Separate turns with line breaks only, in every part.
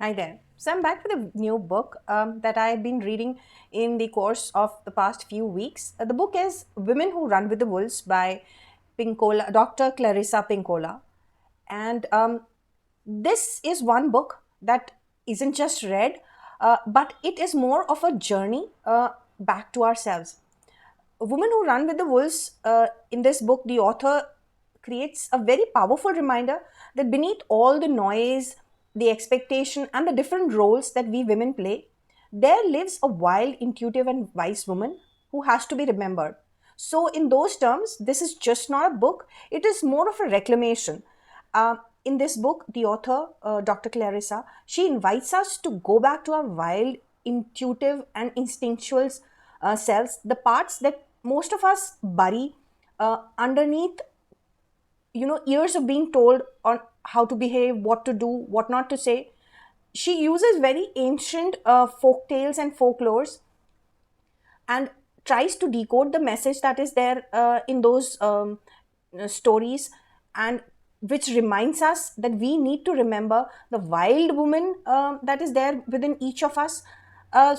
Hi there. So I'm back with a new book that I've been reading in the course of the past few weeks. The book is Women Who Run with the Wolves by Pinkola, Dr. Clarissa Pinkola. And this is one book that isn't just read, but it is more of a journey back to ourselves. Women Who Run with the Wolves, in this book, the author creates a very powerful reminder that beneath all the noise, the expectation, and the different roles that we women play, there lives a wild, intuitive, and wise woman who has to be remembered. So, in those terms, this is just not a book, it is more of a reclamation. In this book, the author, Dr. Clarissa, she invites us to go back to our wild, intuitive, and instinctual selves, the parts that most of us bury underneath, years of being told on how to behave, what to do, what not to say. She uses very ancient folk tales and folklores and tries to decode the message that is there in those stories, and which reminds us that we need to remember the wild woman that is there within each of us.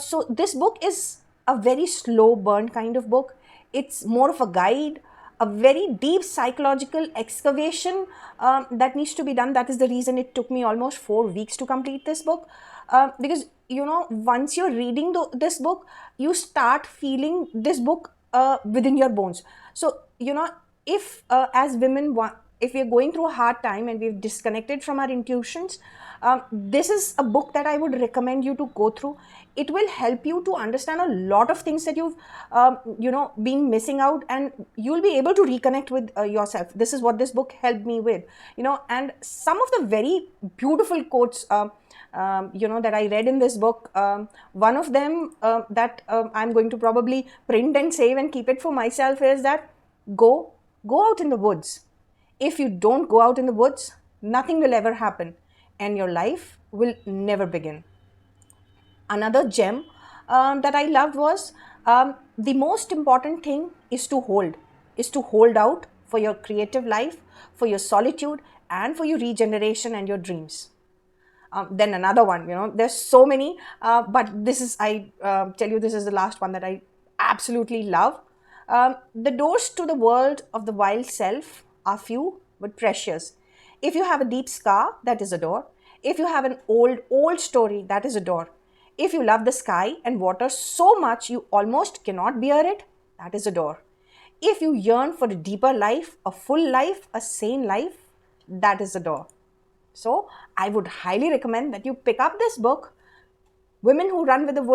So this book is a very slow burn kind of book. It's more of a guide, a very deep psychological excavation that needs to be done. That is the reason it took me almost 4 weeks to complete this book. Because once you're reading this book, you start feeling this book within your bones. So if as women if we're going through a hard time and we've disconnected from our intuitions, this is a book that I would recommend you to go through. It will help you to understand a lot of things that you've been missing out, and you'll be able to reconnect with yourself. This is what this book helped me with. And some of the very beautiful quotes that I read in this book. One of them that I'm going to probably print and save and keep it for myself is that go out in the woods. If you don't go out in the woods, nothing will ever happen, and your life will never begin. Another gem that I loved was, the most important thing is to hold out for your creative life, for your solitude, and for your regeneration and your dreams. Then another one, there's so many, but this is, I tell you, this is the last one that I absolutely love. The doors to the world of the wild self are few but precious. If you have a deep scar, that is a door. If you have an old story, that is a door. If you love the sky and water so much you almost cannot bear it, that is a door. If you yearn for a deeper life, a full life, a sane life, that is a door. So I would highly recommend that you pick up this book, Women Who Run with the Wolves.